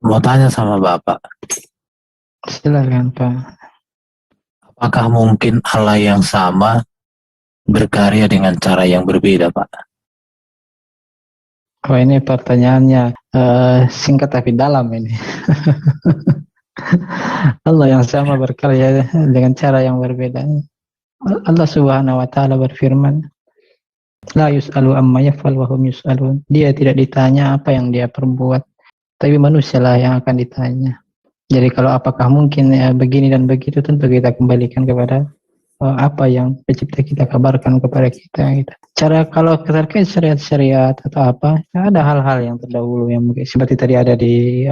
Mau tanya sama Bapak, Silakan Pak. apakah mungkin Allah yang sama berkarya dengan cara yang berbeda, Pak? Oh ini pertanyaannya singkat tapi dalam ini. Allah yang sama berkarya dengan cara yang berbeda. Allah Subhanahu wa taala berfirman, La yus'alu amma yaf'al wa hum yus'alun. Dia tidak ditanya apa yang dia perbuat, tapi manusialah yang akan ditanya. Jadi kalau apakah mungkin begini dan begitu, tentu kita kembalikan kepada apa yang pencipta kita kabarkan kepada kita gitu. Cara kalau terkait syariat-syariat atau apa, ada hal-hal yang terdahulu yang mungkin seperti tadi ada di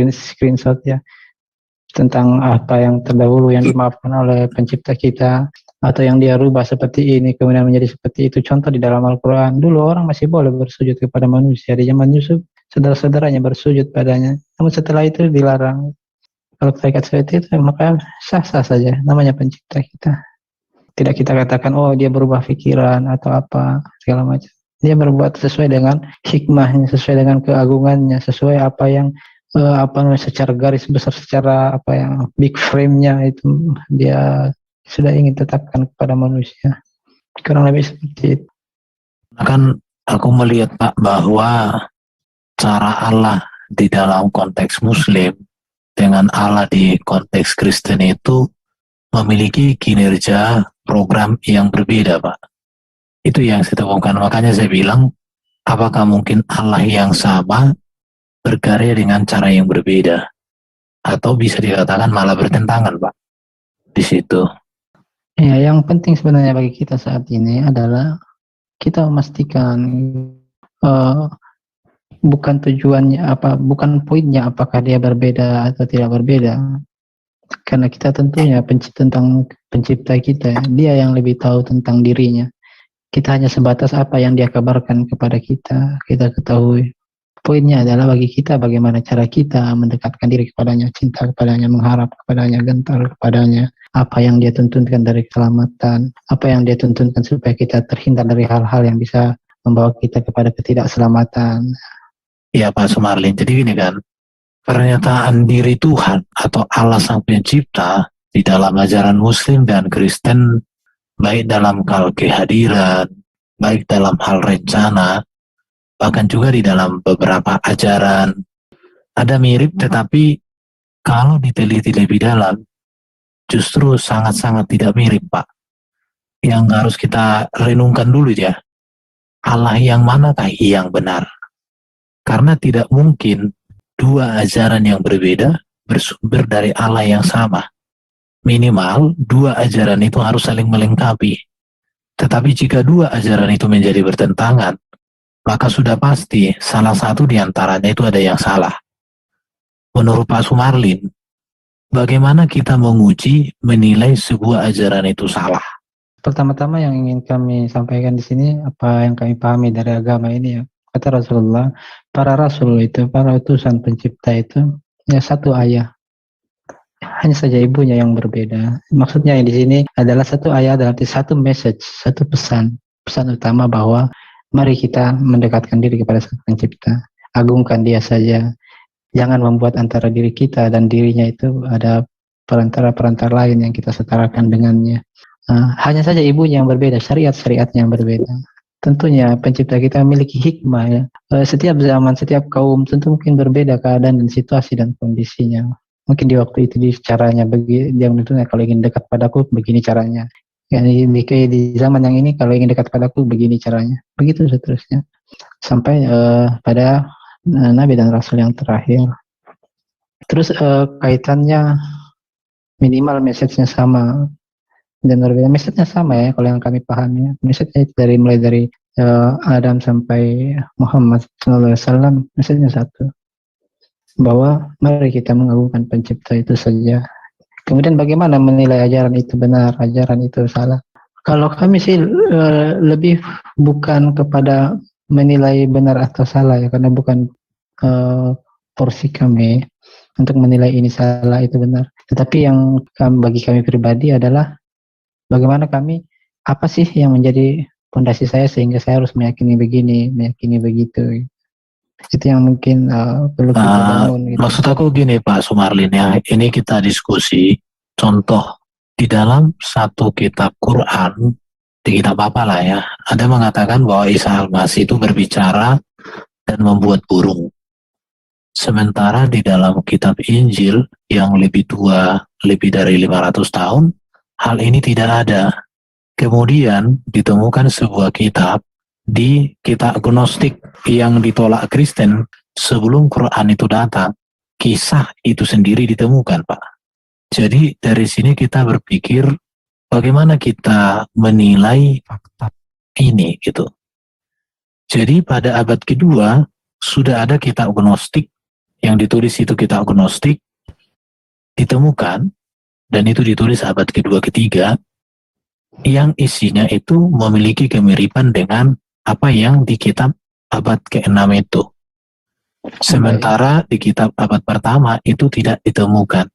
screenshot ya, tentang apa yang terdahulu yang dimaafkan oleh pencipta kita, atau yang dia rubah seperti ini kemudian menjadi seperti itu. Contoh di dalam Al-Quran, dulu orang masih boleh bersujud kepada manusia. Di zaman Yusuf, saudara-saudaranya bersujud padanya, namun setelah itu dilarang. Kalau terkait seperti itu, maka sah-sah saja, namanya pencipta kita. Tidak kita katakan, oh dia berubah pikiran atau apa, segala macam. Dia berbuat sesuai dengan hikmahnya, sesuai dengan keagungannya, sesuai apa yang apa namanya, secara garis besar, secara apa yang big frame-nya itu dia sudah ingin tetapkan kepada manusia. Kurang lebih seperti itu. Kan aku melihat, Pak, bahwa cara Allah di dalam konteks Muslim dengan Allah di konteks Kristen itu memiliki kinerja program yang berbeda, Pak. Itu yang saya temukan. Makanya saya bilang, apakah mungkin Allah yang sama berkarya dengan cara yang berbeda? Atau bisa dikatakan malah bertentangan, Pak, di situ. Ya, yang penting sebenarnya bagi kita saat ini adalah kita memastikan uh, bukan tujuannya apa, bukan poinnya apakah dia berbeda atau tidak berbeda. Karena kita tentunya tentang pencipta kita, dia yang lebih tahu tentang dirinya. Kita hanya sebatas apa yang dia kabarkan kepada kita, kita ketahui. Poinnya adalah bagi kita bagaimana cara kita mendekatkan diri kepadanya, cinta kepadanya, mengharap kepadanya, gentar kepadanya, apa yang dia tuntunkan dari keselamatan, apa yang dia tuntunkan supaya kita terhindar dari hal-hal yang bisa membawa kita kepada ketidakselamatan. Ya, Pak Sumarlin, jadi gini kan, pernyataan diri Tuhan atau Allah Sang Pencipta di dalam ajaran Muslim dan Kristen, baik dalam hal kehadiran, baik dalam hal rencana, bahkan juga di dalam beberapa ajaran, ada mirip, tetapi kalau diteliti lebih dalam, justru sangat-sangat tidak mirip, Pak. Yang harus kita renungkan dulu ya, Allah yang manakah yang benar? Karena tidak mungkin dua ajaran yang berbeda bersumber dari Allah yang sama. Minimal dua ajaran itu harus saling melengkapi. Tetapi jika dua ajaran itu menjadi bertentangan, maka sudah pasti salah satu di antaranya itu ada yang salah. Menurut Pak Sumarlin, bagaimana kita menguji, menilai sebuah ajaran itu salah? Pertama-tama yang ingin kami sampaikan di sini, apa yang kami pahami dari agama ini ya, kata Rasulullah, para rasul itu, para utusan pencipta itu, ya satu ayah. Hanya saja ibunya yang berbeda. Maksudnya di sini adalah satu ayat, berarti satu message, satu pesan. Pesan utama bahwa mari kita mendekatkan diri kepada Sang Pencipta. Agungkan Dia saja. Jangan membuat antara diri kita dan dirinya itu ada perantara-perantara lain yang kita setarakan dengannya. Hanya saja ibunya yang berbeda, syariat-syariatnya yang berbeda. Tentunya pencipta kita memiliki hikmah ya. Setiap zaman, setiap kaum tentu mungkin berbeda keadaan dan situasi dan kondisinya. Mungkin di waktu itu di caranya dia menentukan kalau ingin dekat padaku begini caranya. Di zaman yang ini kalau ingin dekat padaku begini caranya. Begitu seterusnya. Sampai pada Nabi dan Rasul yang terakhir. Terus kaitannya minimal message-nya sama dan berbeda. Message-nya sama ya kalau yang kami pahami. Message-nya mulai dari Adam sampai Muhammad SAW, message-nya satu. Bahwa mari kita mengagungkan pencipta itu saja. Kemudian bagaimana menilai ajaran itu benar, ajaran itu salah. Kalau kami sih lebih bukan kepada menilai benar atau salah ya, karena bukan porsi kami untuk menilai ini salah itu benar. Tetapi yang bagi kami pribadi adalah bagaimana kami, apa sih yang menjadi fondasi saya sehingga saya harus meyakini begini, meyakini begitu. Itu yang mungkin perlu kita bangun gitu. Maksud aku gini Pak Sumarlin ya, ini kita diskusi contoh di dalam satu kitab Quran, di kitab apa lah ya, ada mengatakan bahwa Isa Al-Masih itu berbicara dan membuat burung. Sementara di dalam kitab Injil yang lebih tua, lebih dari 500 tahun, hal ini tidak ada. Kemudian ditemukan sebuah kitab di kitab Gnostik yang ditolak Kristen sebelum Quran itu datang. Kisah itu sendiri ditemukan, Pak. Jadi dari sini kita berpikir bagaimana kita menilai fakta ini gitu. Jadi pada abad kedua sudah ada kitab Gnostik yang ditulis itu kitab Gnostik ditemukan dan itu ditulis abad kedua ketiga yang isinya itu memiliki kemiripan dengan apa yang di kitab abad ke-6 itu. Sementara di kitab abad pertama itu tidak ditemukan.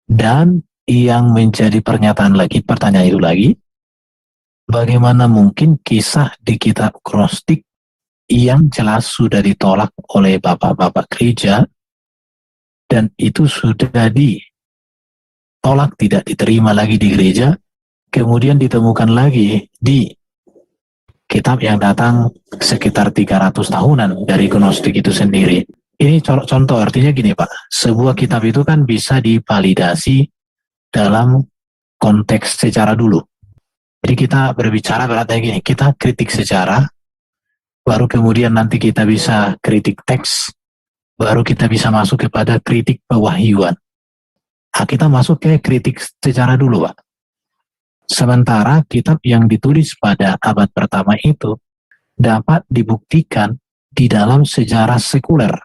Dan yang menjadi pertanyaan itu lagi, bagaimana mungkin kisah di kitab Gnostik yang jelas sudah ditolak oleh bapak-bapak gereja dan itu sudah ditolak, tidak diterima lagi di gereja, kemudian ditemukan lagi di kitab yang datang sekitar 300 tahunan dari Gnostik itu sendiri. Ini contoh, artinya gini Pak, sebuah kitab itu kan bisa divalidasi dalam konteks sejarah dulu. Jadi kita berbicara berarti gini, kita kritik sejarah, baru kemudian nanti kita bisa kritik teks, baru kita bisa masuk kepada kritik pewahyuan. Nah, kita masuk ke kritik sejarah dulu Pak. Sementara kitab yang ditulis pada abad pertama itu dapat dibuktikan di dalam sejarah sekuler.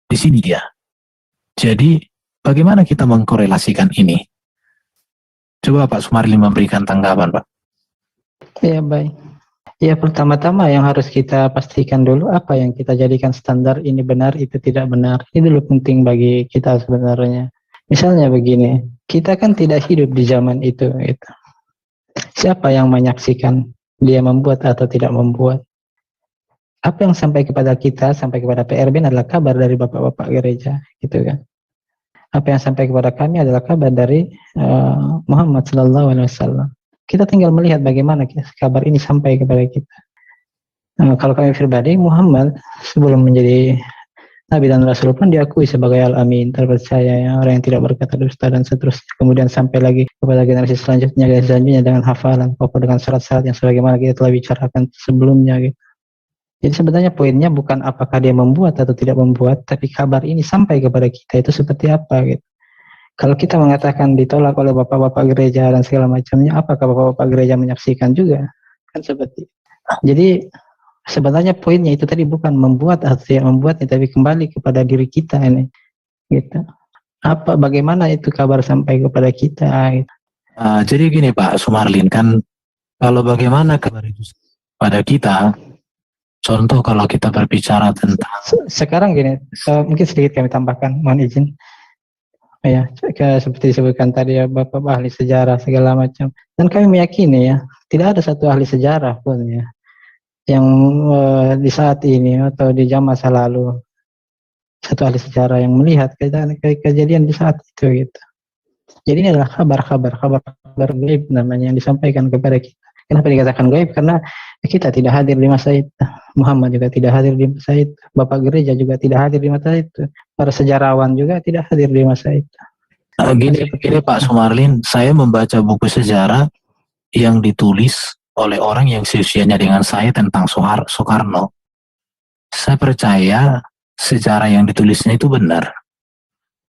Di sini dia. Jadi bagaimana kita mengkorelasikan ini? Coba Pak Sumarlin memberikan tanggapan Pak. Ya baik. Ya pertama-tama yang harus kita pastikan dulu apa yang kita jadikan standar ini benar itu tidak benar. Ini dulu penting bagi kita sebenarnya. Misalnya begini, kita kan tidak hidup di zaman itu. Gitu. Siapa yang menyaksikan dia membuat atau tidak membuat? Apa yang sampai kepada kita, sampai kepada PRB adalah kabar dari bapak-bapak gereja, gitu kan? Apa yang sampai kepada kami adalah kabar dari Muhammad Sallallahu Alaihi Wasallam. Kita tinggal melihat bagaimana kabar ini sampai kepada kita. Kalau kami pribadi, Muhammad sebelum menjadi Nabi dan Rasul pun diakui sebagai Al-Amin, terpercaya, orang yang tidak berkata dusta dan seterusnya. Kemudian sampai lagi kepada generasi selanjutnya dengan hafalan, pokok dengan syarat-syarat yang sebagaimana kita telah bicarakan sebelumnya. Gitu. Jadi sebenarnya poinnya bukan apakah dia membuat atau tidak membuat, tapi kabar ini sampai kepada kita itu seperti apa. Gitu. Kalau kita mengatakan ditolak oleh bapak-bapak gereja dan segala macamnya, apakah bapak-bapak gereja menyaksikan juga? Kan seperti itu. Jadi sebenarnya poinnya itu tadi bukan membuat atau tidak membuatnya, tapi kembali kepada diri kita ini, gitu. Bagaimana itu kabar sampai kepada kita? Gitu. Jadi gini Pak Sumarlin, kan kalau bagaimana kabar itu pada kita, contoh kalau kita berbicara tentang sekarang gini, mungkin sedikit kami tambahkan, mohon izin. Ya, seperti disebutkan tadi ya, bapak ahli sejarah segala macam. Dan kami meyakini ya, tidak ada satu ahli sejarah pun ya yang di saat ini atau di zaman masa lalu satu ahli sejarah yang melihat kejadian di saat itu gitu. Jadi ini adalah kabar gaib namanya yang disampaikan kepada kita. Kenapa dikatakan gaib? Karena kita tidak hadir di masa itu. Muhammad juga tidak hadir di masa itu. Bapak gereja juga tidak hadir di masa itu. Para sejarawan juga tidak hadir di masa itu. Gini Pak Sumarlin, saya membaca buku sejarah yang ditulis oleh orang yang seusianya dengan saya tentang Soekarno. Saya percaya sejarah yang ditulisnya itu benar.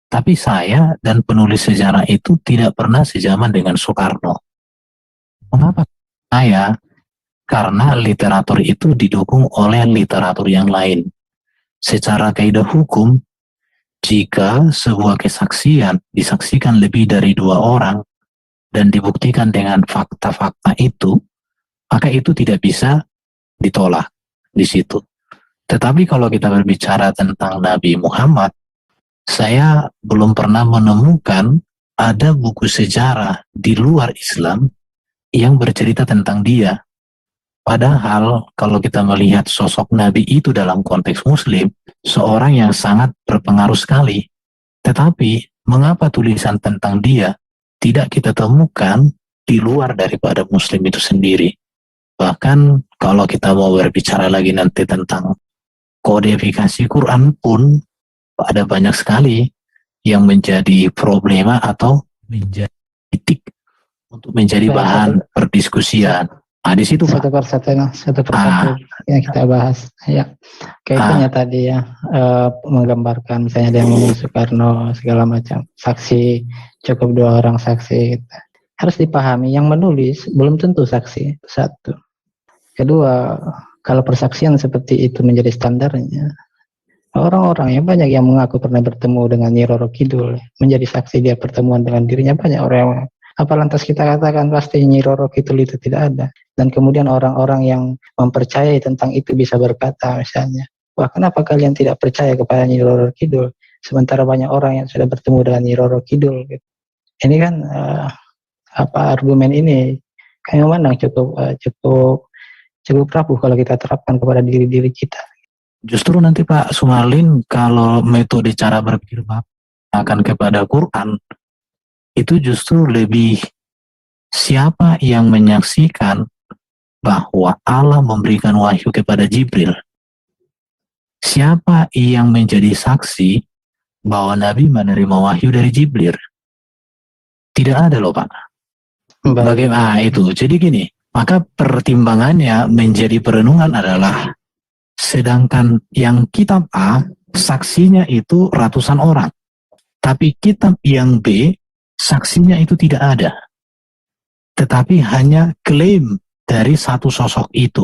Tapi saya dan penulis sejarah itu tidak pernah sejaman dengan Soekarno. Mengapa? Karena literatur itu didukung oleh literatur yang lain. Secara kaidah hukum, jika sebuah kesaksian disaksikan lebih dari 2 orang dan dibuktikan dengan fakta-fakta itu, maka itu tidak bisa ditolak di situ. Tetapi kalau kita berbicara tentang Nabi Muhammad, saya belum pernah menemukan ada buku sejarah di luar Islam yang bercerita tentang dia. Padahal kalau kita melihat sosok Nabi itu dalam konteks Muslim, seorang yang sangat berpengaruh sekali. Tetapi mengapa tulisan tentang dia tidak kita temukan di luar daripada Muslim itu sendiri? Bahkan kalau kita mau berbicara lagi nanti tentang kodifikasi Quran pun ada banyak sekali yang menjadi problema atau menjadi titik untuk menjadi Baik, bahan perdiskusian. Di situ Pak. Satu persatu yang kita bahas. Ya, kaitannya tadi ya, menggambarkan misalnya ada yang menulis Soekarno segala macam, saksi cukup 2 orang saksi. Harus dipahami yang menulis belum tentu saksi, satu. Kedua, kalau persaksian seperti itu menjadi standarnya, orang-orang yang banyak yang mengaku pernah bertemu dengan Nyi Roro Kidul, menjadi saksi dia pertemuan dengan dirinya, banyak orang yang apa lantas kita katakan pasti Nyi Roro Kidul itu tidak ada? Dan kemudian orang-orang yang mempercayai tentang itu bisa berkata misalnya, wah kenapa kalian tidak percaya kepada Nyi Roro Kidul? Sementara banyak orang yang sudah bertemu dengan Nyi Roro Kidul. Gitu. Ini kan argumen ini kami memandang cukup rapuh kalau kita terapkan kepada diri-diri kita. Justru nanti Pak Sumarlin kalau metode cara berpikir akan kepada Quran itu justru lebih siapa yang menyaksikan bahwa Allah memberikan wahyu kepada Jibril. Siapa yang menjadi saksi bahwa Nabi menerima wahyu dari Jibril? Tidak ada loh Pak. Bagaimana itu? Jadi gini, maka pertimbangannya menjadi perenungan adalah sedangkan yang kitab A saksinya itu ratusan orang. Tapi kitab yang B saksinya itu tidak ada. Tetapi hanya klaim dari satu sosok itu.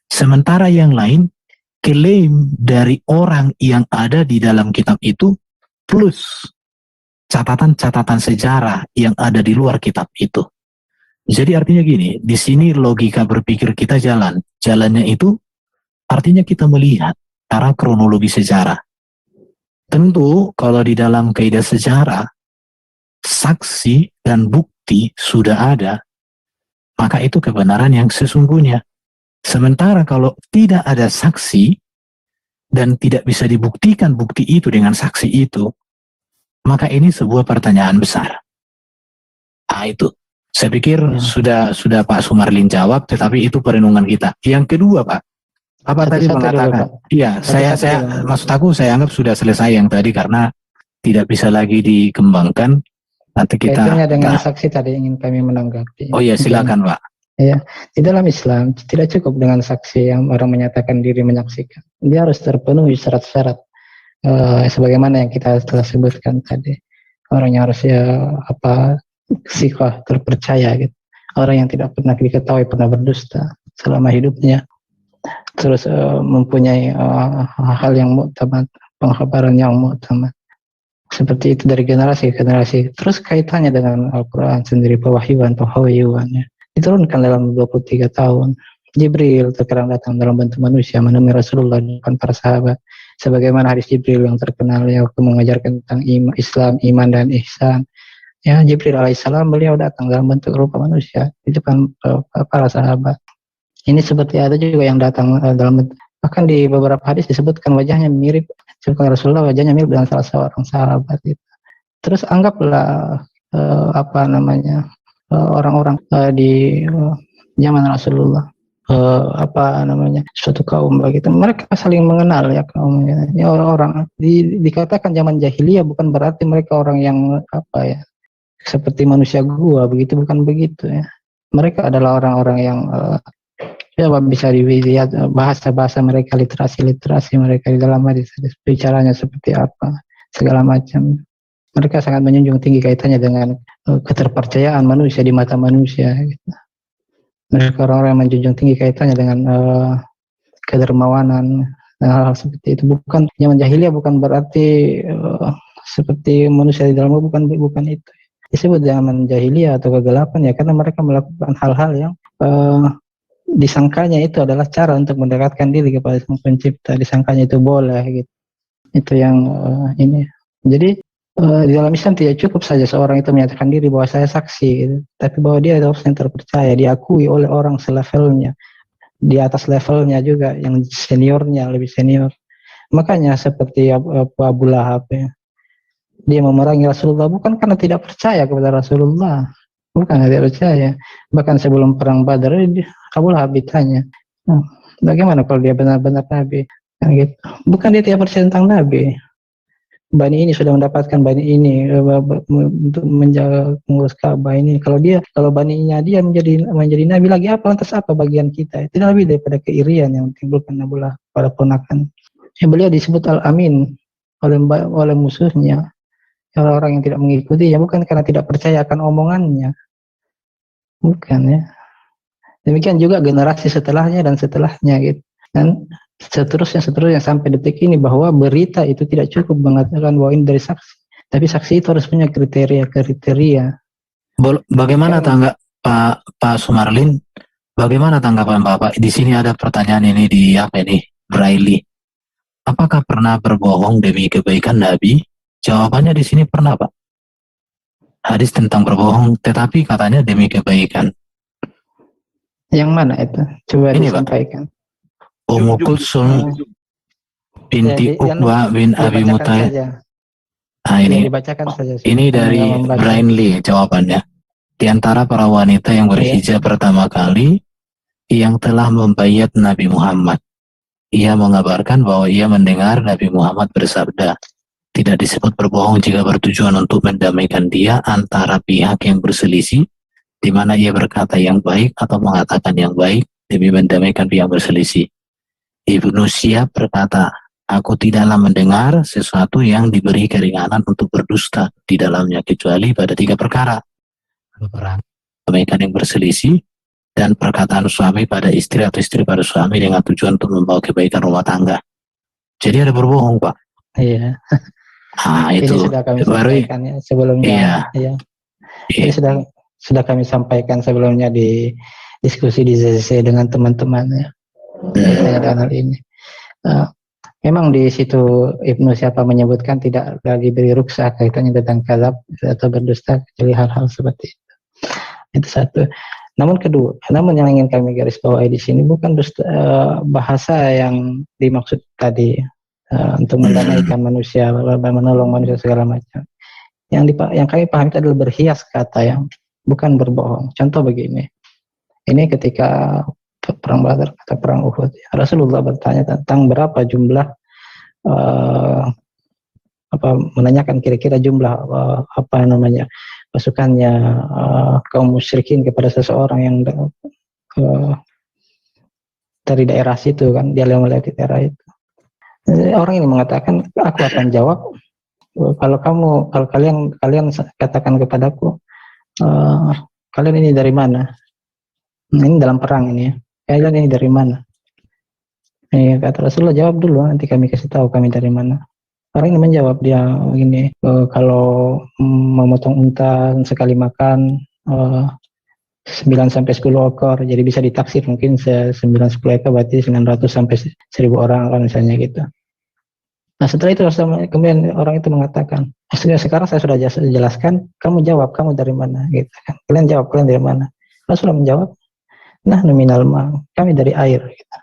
Sementara yang lain klaim dari orang yang ada di dalam kitab itu plus catatan-catatan sejarah yang ada di luar kitab itu. Jadi artinya gini, di sini logika berpikir kita jalan. Jalannya itu artinya kita melihat cara kronologi sejarah. Tentu kalau di dalam kaidah sejarah saksi dan bukti sudah ada, maka itu kebenaran yang sesungguhnya. Sementara kalau tidak ada saksi dan tidak bisa dibuktikan bukti itu dengan saksi itu, maka ini sebuah pertanyaan besar. Itu. Saya pikir sudah Pak Sumarlin jawab, tetapi itu perenungan kita. Yang kedua Pak, apa tadi mengatakan? Iya, saya maksud aku saya anggap sudah selesai yang tadi karena tidak bisa lagi dikembangkan. Nanti kita kaitannya dengan saksi tadi ingin kami menanggapi. Oh iya, silakan Pak. Ya, di dalam Islam tidak cukup dengan saksi yang orang menyatakan diri menyaksikan. Dia harus terpenuhi syarat-syarat sebagaimana yang kita telah sebutkan tadi. Orang yang harus siqah, terpercaya gitu. Orang yang tidak pernah diketahui pernah berdusta selama hidupnya. Terus mempunyai hal yang mu'tamad, pengkhabaran yang mu'tamad. Seperti itu dari generasi ke generasi. Terus kaitannya dengan Al-Quran sendiri, pewahyuan ya. Diturunkan dalam 23 tahun. Jibril terkadang datang dalam bentuk manusia menemui Rasulullah dan para sahabat. Sebagaimana hadis Jibril yang terkenal yang mengajarkan tentang Islam, iman dan ihsan. Ya, Jibril alaihissalam beliau datang dalam bentuk rupa manusia di depan para sahabat. Ini seperti ada juga yang datang dalam bentuk, bahkan di beberapa hadis disebutkan wajahnya mirip seperti Rasulullah, wajahnya mirip dengan salah seorang sahabat itu. Terus anggaplah orang-orang di zaman Rasulullah suatu kaum begitu, mereka saling mengenal ya kaumnya. Ini orang-orang dikatakan zaman jahiliyah bukan berarti mereka orang yang seperti manusia gua begitu, bukan begitu ya. Mereka adalah orang-orang yang bisa dilihat bahasa-bahasa mereka, literasi mereka di dalam hadis bicaranya seperti apa, segala macam. Mereka sangat menjunjung tinggi kaitannya dengan keterpercayaan manusia di mata manusia. Gitu. Mereka orang-orang yang menjunjung tinggi kaitannya dengan kedermawanan dan hal-hal seperti itu. Bukan zaman jahiliyah bukan berarti seperti manusia di dalam bukan itu. Disebut zaman jahiliyah atau kegelapan ya karena mereka melakukan hal-hal yang disangkanya itu adalah cara untuk mendekatkan diri kepada Sang Pencipta, disangkanya itu boleh gitu. Itu yang ini. Jadi di dalam Islam tidak cukup saja seorang itu menyatakan diri bahwa saya saksi gitu. Tapi bahwa dia harus yang terpercaya, diakui oleh orang selevelnya, di atas levelnya juga, yang seniornya lebih senior. Makanya seperti Abu Lahab ya, dia memerangi Rasulullah bukan karena tidak percaya kepada Rasulullah, bukan tidak percaya. Bahkan sebelum perang Badar, Abu Lahab ditanya, bagaimana kalau dia benar-benar Nabi? Kan gitu. Bukan dia tidak percaya tentang Nabi. Bani ini sudah mendapatkan Bani ini untuk menjaga mengurus Ka'bah ini. Kalau Bani-nya dia menjadi Nabi lagi apa? Lantas apa bagian kita? Itu lebih daripada keirian yang timbulkan Abu Lahab pada ponakan. Beliau disebut Al-Amin oleh musuhnya, orang-orang yang tidak mengikuti ya, bukan karena tidak percaya akan omongannya, bukan ya. Demikian juga generasi setelahnya dan setelahnya gitu, dan seterusnya sampai detik ini, bahwa berita itu tidak cukup mengatakan bahwa ini dari saksi, tapi saksi itu harus punya kriteria. Bagaimana Pak Sumarlin? Bagaimana tanggapan Bapak? Di sini ada pertanyaan ini di apa ini? Braille. Apakah pernah berbohong demi kebaikan Nabi? Jawabannya di sini pernah, Pak. Hadis tentang berbohong, tetapi katanya demi kebaikan. Yang mana itu? Coba ini, disampaikan. Ummu Kulsum binti Uqbah bin Abi Mut'aib. Nah, ini dibacakan saja. Ini dari Brainly jawabannya. Di antara para wanita yang berhijab pertama kali yang telah membayat Nabi Muhammad. Ia mengabarkan bahwa ia mendengar Nabi Muhammad bersabda, tidak disebut berbohong jika bertujuan untuk mendamaikan dia antara pihak yang berselisih, di mana ia berkata yang baik atau mengatakan yang baik demi mendamaikan pihak berselisih. Ibnu Syihab berkata, aku tidaklah mendengar sesuatu yang diberi keringanan untuk berdusta di dalamnya kecuali pada 3 perkara. Mendamaikan yang berselisih, dan perkataan suami pada istri atau istri pada suami dengan tujuan untuk membawa kebaikan rumah tangga. Jadi ada berbohong, Pak. Iya. Itu ini sudah kami sampaikan ya sebelumnya. Iya. Ini sudah kami sampaikan sebelumnya di diskusi di ZCC dengan teman-teman ya. Dengan hal ini. Memang di situ Ibnu siapa menyebutkan tidak diberi rukhsah kaitannya tentang kadzab atau berdusta kecuali hal-hal seperti itu. Itu satu. Namun yang ingin kami garis bawahi di sini bukan bahasa yang dimaksud tadi untuk mendamaikan manusia, menolong manusia segala macam. Yang kami pahami itu adalah berhias kata, yang bukan berbohong. Contoh begini, ini ketika perang Badar atau perang Uhud, Rasulullah bertanya tentang berapa jumlah menanyakan kira-kira jumlah pasukannya kaum musyrikin kepada seseorang yang dari daerah situ kan, dia melewati daerah itu. Orang ini mengatakan, aku akan jawab kalau kalian katakan kepadaku, kalian ini dari mana? Ini dalam perang ini ya. Kalian ini dari mana? Kata Rasulullah, jawab dulu nanti kami kasih tahu kami dari mana. Orang ini menjawab, dia begini, kalau memotong unta sekali makan 9-10 ekor, jadi bisa ditaksir mungkin 9-10 ekor berarti 900 sampai 1000 orang kan misalnya gitu. Nah setelah itu kemudian orang itu mengatakan, sekarang saya sudah jelaskan, kamu jawab kamu dari mana gitu kan. Kalian jawab kalian dari mana. Rasulullah menjawab, nah nominal kami dari air gitu.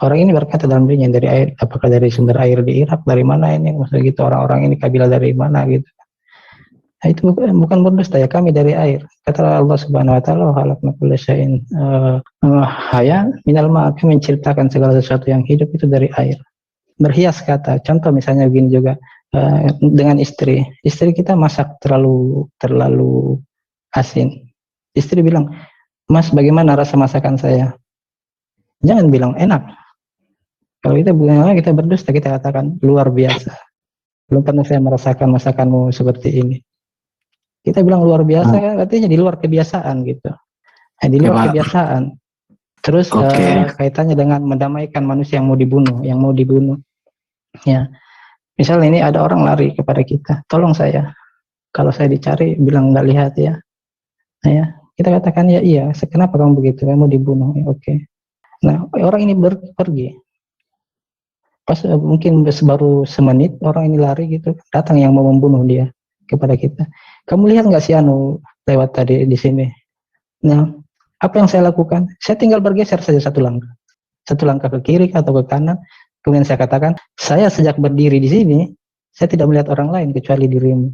Orang ini berkata dalam dirinya, dari air, apakah dari sumber air di Irak, dari mana ini, maksudnya gitu, orang-orang ini kabilah dari mana gitu. Nah, itu bukan berdusta ya, kami dari air. Kata Allah Subhanahu wa taala, khalaqna kulla syai'in hayya minal ma', kami menciptakan segala sesuatu yang hidup itu dari air. Berhias kata, contoh misalnya begini juga, dengan istri kita masak terlalu asin. Istri bilang, Mas bagaimana rasa masakan saya? Jangan bilang enak. Kalau kita berdusta, kita katakan luar biasa. Belum pernah saya merasakan masakanmu seperti ini. Kita bilang luar biasa kan artinya di luar kebiasaan gitu. Di luar kebiasaan. Terus kaitannya dengan mendamaikan manusia yang mau dibunuh. Ya. Misalnya ini ada orang lari kepada kita, tolong saya. Kalau saya dicari, bilang nggak lihat ya. Nah, ya, kita katakan ya iya. Kenapa kamu begitu? Kamu dibunuh. Ya, oke. Nah, orang ini pergi. Pas mungkin baru semenit orang ini lari gitu, datang yang mau membunuh dia kepada kita. Kamu lihat nggak si Anu lewat tadi di sini? Nah, apa yang saya lakukan? Saya tinggal bergeser saja 1 langkah. satu langkah ke kiri atau ke kanan. Kemudian saya katakan, saya sejak berdiri di sini, saya tidak melihat orang lain kecuali dirimu.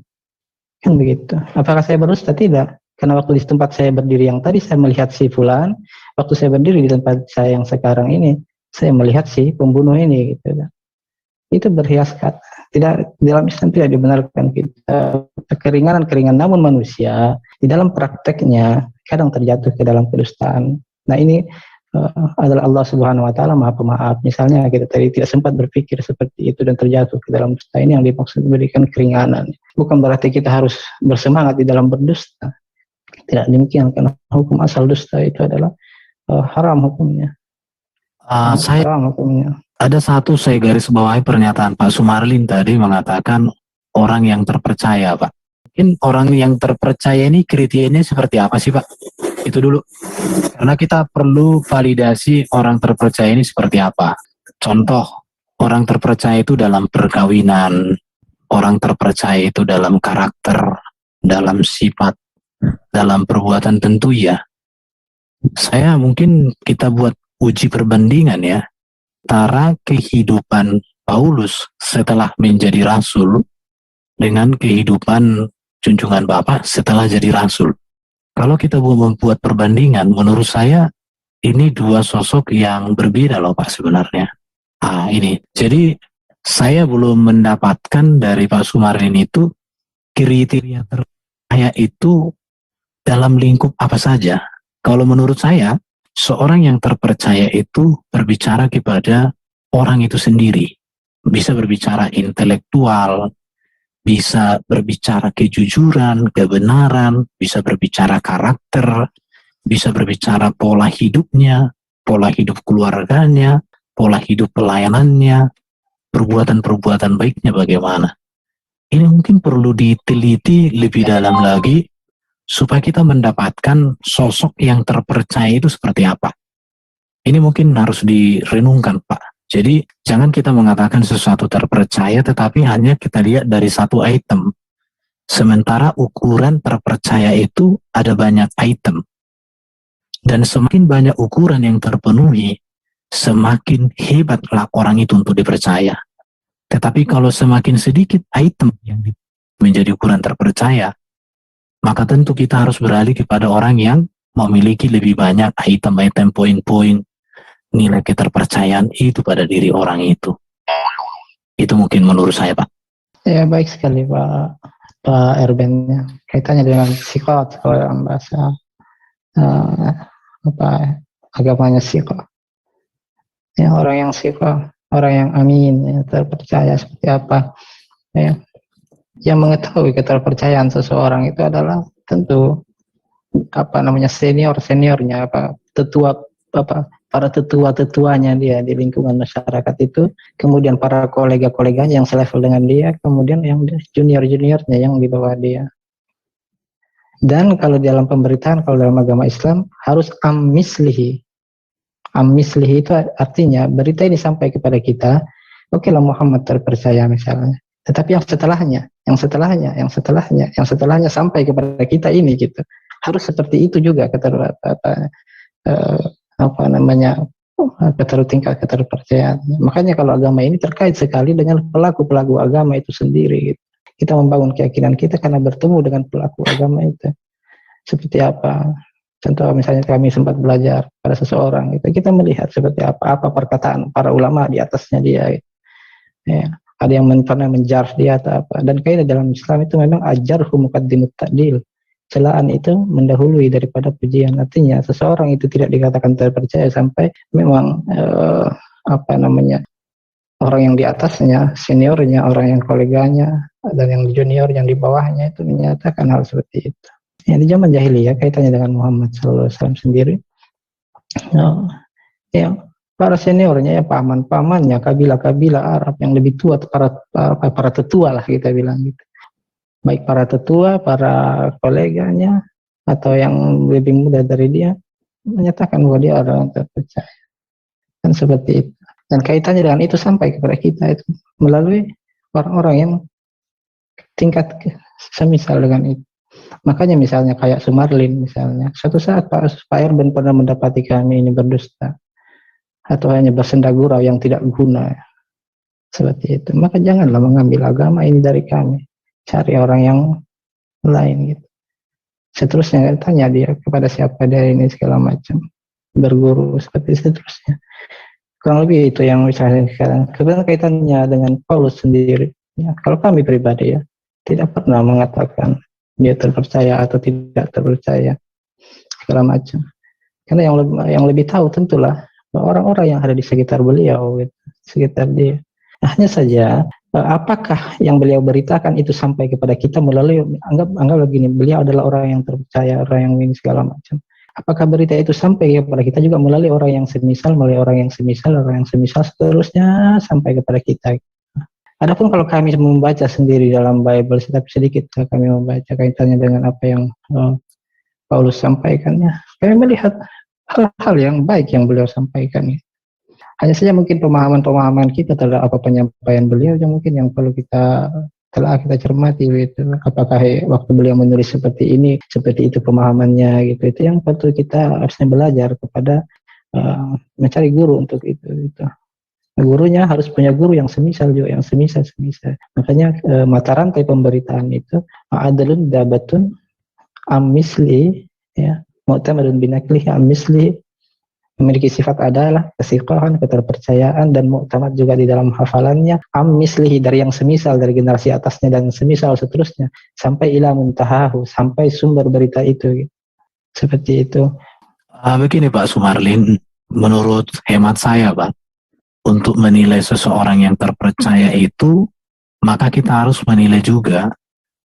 Kan begitu. Apakah saya berdusta? Tidak. Karena waktu di tempat saya berdiri yang tadi saya melihat si fulan, waktu saya berdiri di tempat saya yang sekarang ini, saya melihat si pembunuh ini gitu. Itu berhias kata. Tidak, dalam Islam tidak dibenarkan kita keringanan, namun manusia di dalam prakteknya kadang terjatuh ke dalam kedustaan. Nah ini adalah Allah Subhanahu wa taala Maha Pemaaf. Misalnya kita tadi tidak sempat berpikir seperti itu dan terjatuh ke dalam dusta, ini yang dimaksud memberikan keringanan. Bukan berarti kita harus bersemangat di dalam berdusta. Tidak demikian, karena hukum asal dusta itu adalah haram hukumnya. Saya Haram hukumnya. ada satu saya garis bawahi pernyataan Pak Sumarlin tadi mengatakan orang yang terpercaya, Pak. Mungkin orang yang terpercaya ini kriterianya seperti apa sih, Pak? Itu dulu. Karena kita perlu validasi orang terpercaya ini seperti apa. Contoh, orang terpercaya itu dalam perkawinan, orang terpercaya itu dalam karakter, dalam sifat, dalam perbuatan tentu ya. Saya mungkin kita buat uji perbandingan ya, antara kehidupan Paulus setelah menjadi rasul dengan kehidupan junjungan Bapa setelah jadi rasul. Kalau kita mau membuat perbandingan, menurut saya ini dua sosok yang berbeda loh Pak sebenarnya. Ini. Jadi saya belum mendapatkan dari Pak Sumarlin itu kriteria terpercaya itu dalam lingkup apa saja. Kalau menurut saya, seorang yang terpercaya itu berbicara kepada orang itu sendiri. Bisa berbicara intelektual, bisa berbicara kejujuran, kebenaran, bisa berbicara karakter, bisa berbicara pola hidupnya, pola hidup keluarganya, pola hidup pelayanannya, perbuatan-perbuatan baiknya bagaimana. Ini mungkin perlu diteliti lebih dalam lagi supaya kita mendapatkan sosok yang terpercaya itu seperti apa. Ini mungkin harus direnungkan, Pak. Jadi jangan kita mengatakan sesuatu terpercaya tetapi hanya kita lihat dari satu item. Sementara ukuran terpercaya itu ada banyak item. Dan semakin banyak ukuran yang terpenuhi, semakin hebatlah orang itu untuk dipercaya. Tetapi kalau semakin sedikit item yang menjadi ukuran terpercaya, maka tentu kita harus beralih kepada orang yang memiliki lebih banyak item-item, poin-poin, nilai keterpercayaan itu pada diri orang itu. Itu mungkin menurut saya, Pak. Ya baik sekali Pak Erben. Kaitannya dengan sikot, kalau dalam bahasa agamanya sikot. Ya, orang yang sikot, orang yang amin, ya, terpercaya seperti apa. Ya. Yang mengetahui keterpercayaan seseorang itu adalah tentu seniornya, para tetua-tetuanya dia di lingkungan masyarakat itu, kemudian para kolega-koleganya yang selevel dengan dia, kemudian yang junior-juniornya yang di bawah dia. Dan kalau dalam pemberitaan, kalau dalam agama Islam harus ammislihi. Ammislihi itu artinya berita ini sampai kepada kita, oke lah Muhammad terpercaya misalnya. Tetapi yang setelahnya sampai kepada kita ini gitu. Harus seperti itu juga tingkat keterpercayaan. Makanya kalau agama ini terkait sekali dengan pelaku-pelaku agama itu sendiri gitu. Kita membangun keyakinan kita karena bertemu dengan pelaku agama itu. Seperti apa? Contoh misalnya kami sempat belajar pada seseorang itu, kita melihat seperti apa perkataan para ulama di atasnya dia gitu. Ya. Ada yang pernah menjarh dia atau apa. Dan kaidah dalam Islam itu memang ajarhu muqaddimut ta'dil. Celaan itu mendahului daripada pujian. Artinya seseorang itu tidak dikatakan terpercaya sampai memang orang yang di atasnya, seniornya, orang yang koleganya, dan yang junior yang di bawahnya itu menyatakan hal seperti itu. Ya, di zaman jahiliyah kaitannya dengan Muhammad SAW sendiri. Ya, para seniornya ya paman-pamannya, kabilah-kabilah Arab yang lebih tua, para tetua lah kita bilang gitu. Baik para tetua, para koleganya, atau yang lebih muda dari dia, menyatakan bahwa dia orang terpercaya. Dan seperti itu. Dan kaitannya dengan itu sampai kepada kita itu melalui orang-orang yang tingkat semisal dengan itu. Makanya misalnya kayak Sumarlin misalnya, suatu saat Pak Erben pernah mendapati kami ini berdusta. atau hanya bersenda gurau yang tidak guna seperti itu. Maka janganlah mengambil agama ini dari kami, cari orang yang lain gitu. Seterusnya tanya dia kepada siapa dia ini segala macam, berguru seperti seterusnya. Kurang lebih itu yang saya sekarang. Kemudian kaitannya dengan Paulus sendiri, ya, kalau kami pribadi ya tidak pernah mengatakan dia terpercaya atau tidak terpercaya segala macam. Karena yang lebih tahu tentulah orang-orang yang ada di sekitar beliau, gitu, sekitar dia. Hanya saja apakah yang beliau beritakan itu sampai kepada kita melalui anggap begini, beliau adalah orang yang terpercaya, orang yang ini segala macam. Apakah berita itu sampai kepada kita juga melalui orang yang semisal, orang yang semisal seterusnya sampai kepada kita. Adapun kalau kami membaca sendiri dalam Bible, tapi sedikit kami membaca kaitannya dengan apa yang Paulus sampaikannya, kami melihat hal-hal yang baik yang beliau sampaikan. Hanya saja mungkin pemahaman kita terhadap apa penyampaian beliau yang mungkin yang perlu kita cermati gitu. Apakah waktu beliau menulis seperti ini, seperti itu pemahamannya gitu. Itu yang perlu kita harusnya belajar kepada mencari guru untuk itu. Gurunya harus punya guru yang semisal juga, yang semisal. Makanya mata rantai pemberitaan itu adalun dabatun amisli, ya, mu'tamadun binakli amisli, memiliki sifat adalah kesiqahan, keterpercayaan, dan mu'tamad juga di dalam hafalannya amislihi, dari yang semisal, dari generasi atasnya dan semisal seterusnya sampai ila muntahahu, sampai sumber berita itu. Seperti itu. Begini Pak Sumarlin, menurut hemat saya Pak, untuk menilai seseorang yang terpercaya itu, maka kita harus menilai juga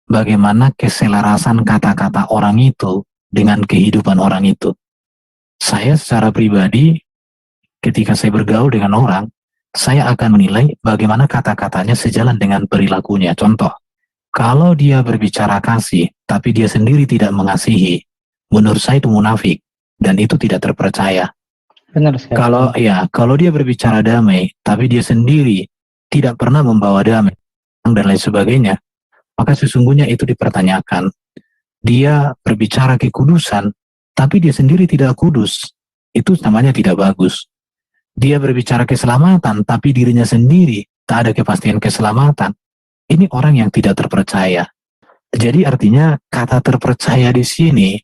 bagaimana keselarasan kata-kata orang itu dengan kehidupan orang itu. Saya secara pribadi, ketika saya bergaul dengan orang, saya akan menilai bagaimana kata-katanya sejalan dengan perilakunya. Contoh, kalau dia berbicara kasih, tapi dia sendiri tidak mengasihi, menurut saya itu munafik, dan itu tidak terpercaya. Benar sekali. Kalau dia berbicara damai, tapi dia sendiri tidak pernah membawa damai dan lain sebagainya, maka sesungguhnya itu dipertanyakan. Dia berbicara kekudusan, tapi dia sendiri tidak kudus, itu namanya tidak bagus. Dia berbicara keselamatan, tapi dirinya sendiri tak ada kepastian keselamatan. Ini orang yang tidak terpercaya. Jadi artinya kata terpercaya di sini,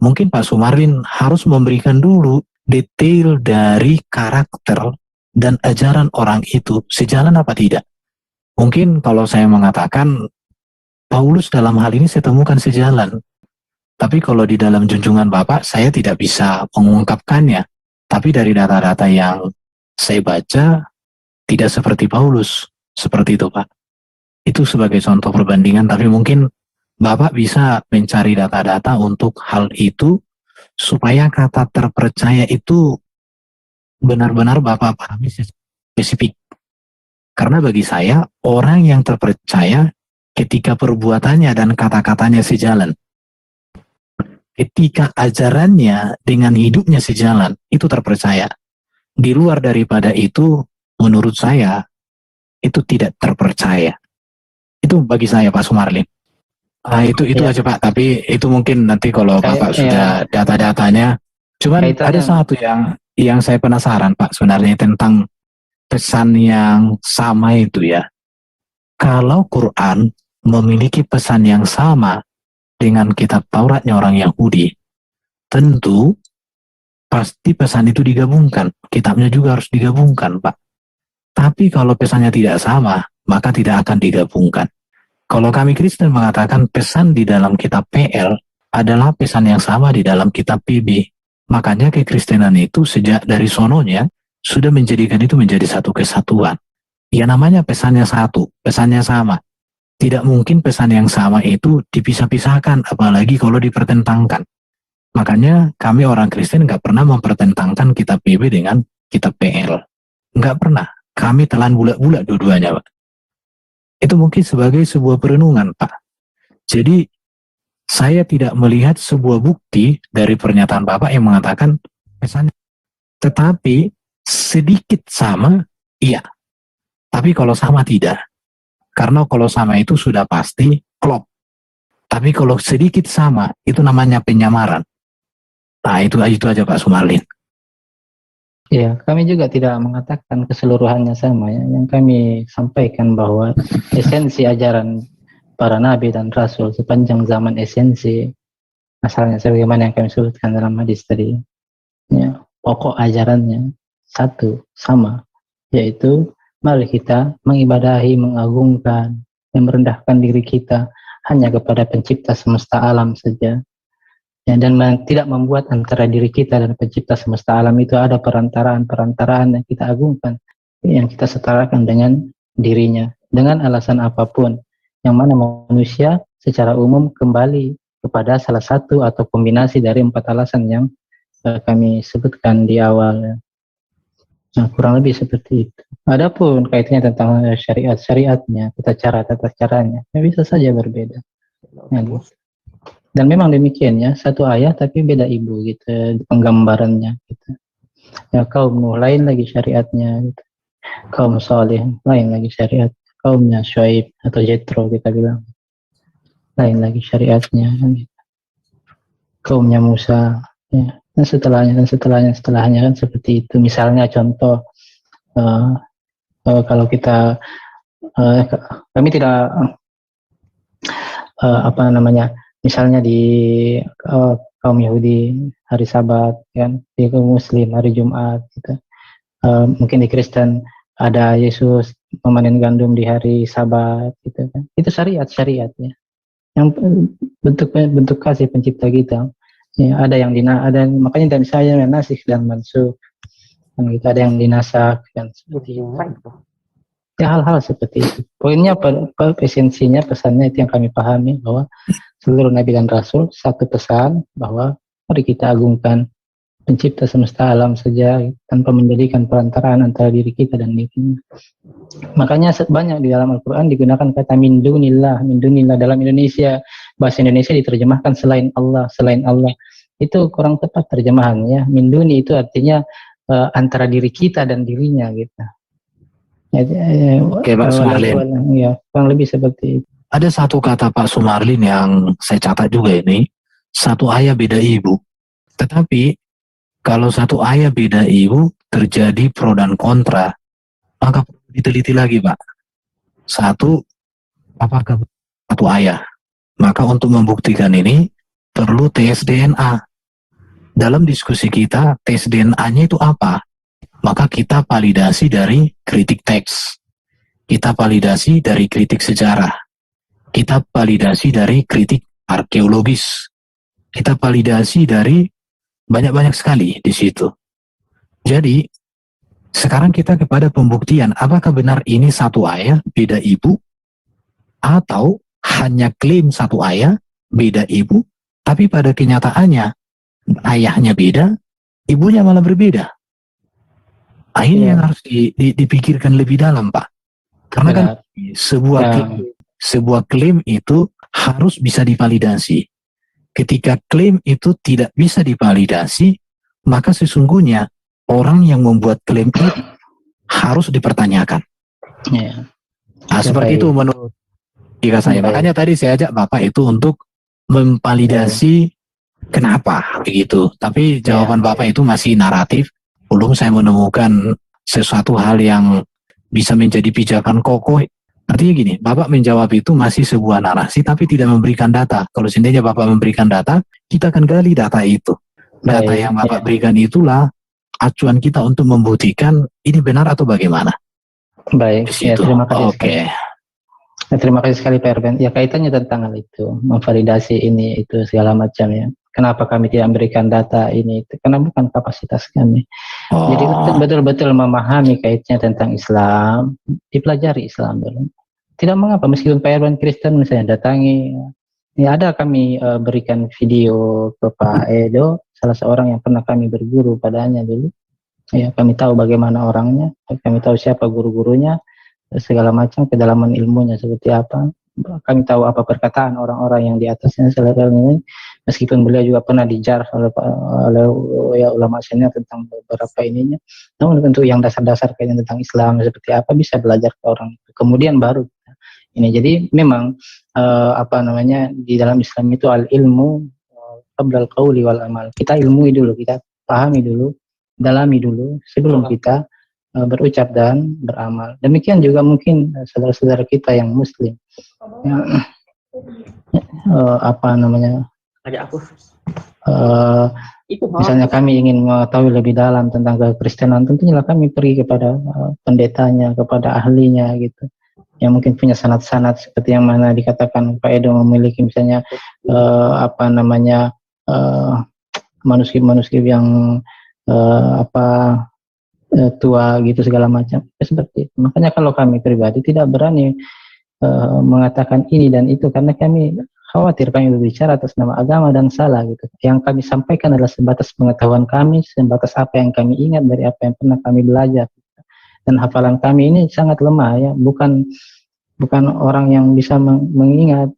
mungkin Pak Sumarlin harus memberikan dulu detail dari karakter dan ajaran orang itu sejalan apa tidak. Mungkin kalau saya mengatakan Paulus dalam hal ini saya temukan sejalan, tapi kalau di dalam junjungan Bapak saya tidak bisa mengungkapkannya. Tapi dari data-data yang saya baca tidak seperti Paulus, seperti itu Pak. Itu sebagai contoh perbandingan, tapi mungkin Bapak bisa mencari data-data untuk hal itu supaya kata terpercaya itu benar-benar Bapak pahami spesifik. Karena bagi saya, orang yang terpercaya ketika perbuatannya dan kata-katanya sejalan. Ketika ajarannya dengan hidupnya sejalan, itu terpercaya. Di luar daripada itu, menurut saya, itu tidak terpercaya. Itu bagi saya, Pak Sumarlin. Itu ya. Aja Pak, tapi itu mungkin nanti kalau Bapak sudah data-datanya. Cuman ada satu yang saya penasaran Pak sebenarnya tentang pesan yang sama itu ya. Kalau Quran memiliki pesan yang sama dengan kitab Tauratnya orang Yahudi, tentu pasti pesan itu digabungkan. Kitabnya juga harus digabungkan Pak. Tapi kalau pesannya tidak sama, maka tidak akan digabungkan. Kalau kami Kristen mengatakan pesan di dalam kitab PL adalah pesan yang sama di dalam kitab PB. Makanya kekristenan itu sejak dari sononya sudah menjadikan itu menjadi satu kesatuan. Ya namanya pesannya satu, pesannya sama. Tidak mungkin pesan yang sama itu dipisah-pisahkan, apalagi kalau dipertentangkan. Makanya kami orang Kristen nggak pernah mempertentangkan kitab PB dengan kitab PL. Nggak pernah. Kami telan bulat-bulat dua-duanya, Pak. Itu mungkin sebagai sebuah perenungan, Pak. Jadi, saya tidak melihat sebuah bukti dari pernyataan Bapak yang mengatakan pesannya. Tetapi, sedikit sama, iya. Tapi kalau sama, tidak. Karena kalau sama itu sudah pasti klop. Tapi kalau sedikit sama, itu namanya penyamaran. Nah, itu aja Pak Sumarlin. Ya, kami juga tidak mengatakan keseluruhannya sama ya. Yang kami sampaikan bahwa esensi ajaran para nabi dan rasul sepanjang zaman esensi asalnya sebagaimana yang kami sebutkan dalam hadis tadi. Ya, pokok ajarannya satu sama, yaitu mari kita mengibadahi, mengagungkan, dan merendahkan diri kita hanya kepada pencipta semesta alam saja. Ya, dan tidak membuat antara diri kita dan pencipta semesta alam itu ada perantaraan yang kita agungkan, yang kita setarakan dengan dirinya, dengan alasan apapun, yang mana manusia secara umum kembali kepada salah satu atau kombinasi dari 4 alasan yang kami sebutkan di awal. Nah, kurang lebih seperti itu. Adapun kaitannya tentang syariatnya, tata caranya, ya bisa saja berbeda. Ya, dan memang demikian ya, satu ayah tapi beda ibu gitu penggambarannya gitu. Ya, kaum Nuh lain lagi syariatnya gitu. Kaum Saleh lain lagi syariat. Kaumnya Syuaib atau Jethro kita bilang lain lagi syariatnya gitu. Kaumnya Musa ya. Dan setelahnya kan seperti itu. Misalnya contoh kalau kita kami tidak apa namanya, misalnya di kaum Yahudi hari Sabat kan, di kaum Muslim hari Jumat gitu. Mungkin di Kristen ada Yesus memanen gandum di hari Sabat gitu kan. Itu syariat ya. Yang bentuk kasih pencipta kita. Ya, ada yang ada makanya dan saya nasikh dan mansukh. Kan gitu, ada yang dinasak dan seperti itu. Ya hal-hal seperti itu. Poinnya esensinya pesannya itu yang kami pahami bahwa seluruh nabi dan rasul satu pesan bahwa mari kita agungkan pencipta semesta alam saja tanpa menjadikan perantaraan antara diri kita dan dirinya. Makanya banyak di dalam Al-Quran digunakan kata min dunillah dalam Indonesia, bahasa Indonesia diterjemahkan selain Allah. Itu kurang tepat terjemahannya. Min duni itu artinya antara diri kita dan dirinya gitu. Oke, Pak Sumarlin. Ya, kurang lebih seperti itu. Ada satu kata Pak Sumarlin yang saya catat juga ini, satu ayah beda ibu. Tetapi kalau satu ayah beda ibu terjadi pro dan kontra, maka perlu diteliti lagi, Pak. Satu, apakah satu ayah? Maka untuk membuktikan ini perlu tes DNA. Dalam diskusi kita, tes DNA-nya itu apa? Maka kita validasi dari kritik teks. Kita validasi dari kritik sejarah. Kita validasi dari kritik arkeologis. Kita validasi dari banyak-banyak sekali di situ. Jadi, sekarang kita kepada pembuktian, apakah benar ini satu ayah, beda ibu, atau hanya klaim satu ayah, beda ibu, tapi pada kenyataannya ayahnya beda, ibunya malah berbeda. Nah, ini yang harus dipikirkan lebih dalam, Pak. Karena kan sebuah klaim itu harus bisa divalidasi. Ketika klaim itu tidak bisa divalidasi, maka sesungguhnya orang yang membuat klaim itu harus dipertanyakan. Nah, seperti itu menurut jika saya. Makanya tadi saya ajak Bapak itu untuk memvalidasi kenapa begitu. Tapi jawaban Bapak itu masih naratif. Belum saya menemukan sesuatu hal yang bisa menjadi pijakan kokoh. Artinya gini, Bapak menjawab itu masih sebuah narasi tapi tidak memberikan data. Kalau seandainya Bapak memberikan data, kita akan gali data itu. Data yang Bapak berikan itulah acuan kita untuk membuktikan ini benar atau bagaimana. Baik, ya, terima kasih. Oke. Terima kasih sekali Pak Erben. Ya, kaitannya tentang hal itu, memvalidasi ini itu segala macam ya. Kenapa kami tidak memberikan data ini? Karena bukan kapasitas kami. Jadi betul-betul memahami kaitnya tentang Islam, dipelajari Islam dulu. Tidak mengapa meskipun Pak Erben Kristen misalnya datangi, ya ada kami berikan video ke Pak Edo, salah seorang yang pernah kami berguru padanya dulu. Ya, kami tahu bagaimana orangnya, kami tahu siapa guru-gurunya, segala macam kedalaman ilmunya seperti apa. Kami tahu apa perkataan orang-orang yang di atasnya selain ini, meskipun beliau juga pernah dijar oleh ya, ulama senior tentang beberapa ininya. Namun untuk yang dasar-dasar kayaknya tentang Islam seperti apa bisa belajar ke orang itu. Kemudian baru ini. Jadi memang apa namanya di dalam Islam itu al ilmu qablal qauli wal amal. Kita ilmui dulu, kita pahami dulu, dalami dulu sebelum kita berucap dan beramal. Demikian juga mungkin saudara-saudara kita yang muslim, ya, apa namanya, misalnya kami ingin mengetahui lebih dalam tentang kekristenan, tentunya kami pergi kepada pendetanya, kepada ahlinya gitu, yang mungkin punya sanad-sanad seperti yang mana dikatakan Pak Edo memiliki misalnya apa namanya manuskrip-manuskrip yang tua gitu segala macam, ya, seperti itu. Makanya kalau kami pribadi tidak berani mengatakan ini dan itu karena kami khawatir kami berbicara atas nama agama dan salah gitu. Yang kami sampaikan adalah sebatas pengetahuan kami, sebatas apa yang kami ingat dari apa yang pernah kami belajar. Dan hafalan kami ini sangat lemah ya, bukan orang yang bisa mengingat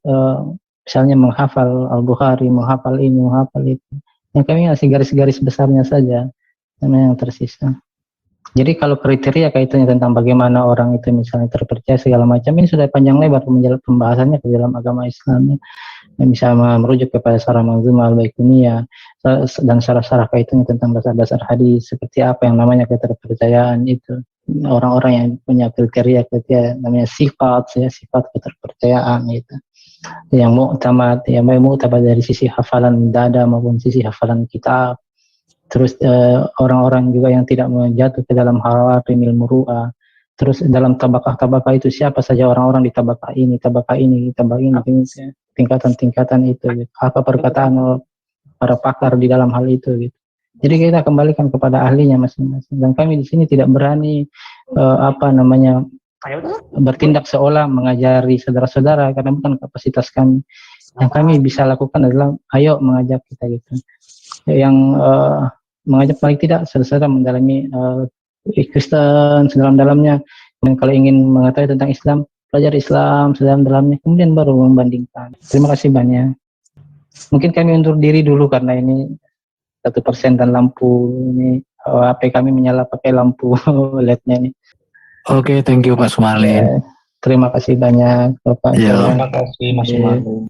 misalnya menghafal Al-Bukhari, menghafal ini, menghafal itu. Yang kami masih garis-garis besarnya saja yang tersisa. Jadi kalau kriteria kaitannya tentang bagaimana orang itu misalnya terpercaya segala macam, ini sudah panjang lebar pembahasannya ke dalam agama Islam. Bisa merujuk kepada Syarah Manzumah Al-Baiquniyah dan syarah-syarah kaitannya tentang dasar-dasar hadis, seperti apa yang namanya keterpercayaan itu. Orang-orang yang punya kriteria namanya sifat keterpercayaan itu. Yang mu'tamad, yang mu'tamad dari sisi hafalan dada maupun sisi hafalan kitab. Terus orang-orang juga yang tidak menjatuh ke dalam haramil muru'ah. Terus dalam tabakah-tabakah itu siapa saja orang-orang di tabakah ini, tingkatan-tingkatan itu. Gitu. Apa perkataan para pakar di dalam hal itu gitu. Jadi kita kembalikan kepada ahlinya masing-masing. Dan kami di sini tidak berani bertindak seolah mengajari saudara-saudara karena bukan kapasitas kami. Yang kami bisa lakukan adalah ayo mengajak kita gitu. Yang mengajak paling tidak saudara mendalami Kristen sedalam-dalamnya, dan kalau ingin mengetahui tentang Islam, belajar Islam sedalam-dalamnya, kemudian baru membandingkan. Terima kasih banyak. Mungkin kami undur diri dulu karena ini 1% dan lampu ini HP kami menyala pakai lampu LED-nya ini. Oke, thank you Pak Sumarlin. Terima kasih banyak Bapak. Iya. Terima kasih Mas Sumarlin.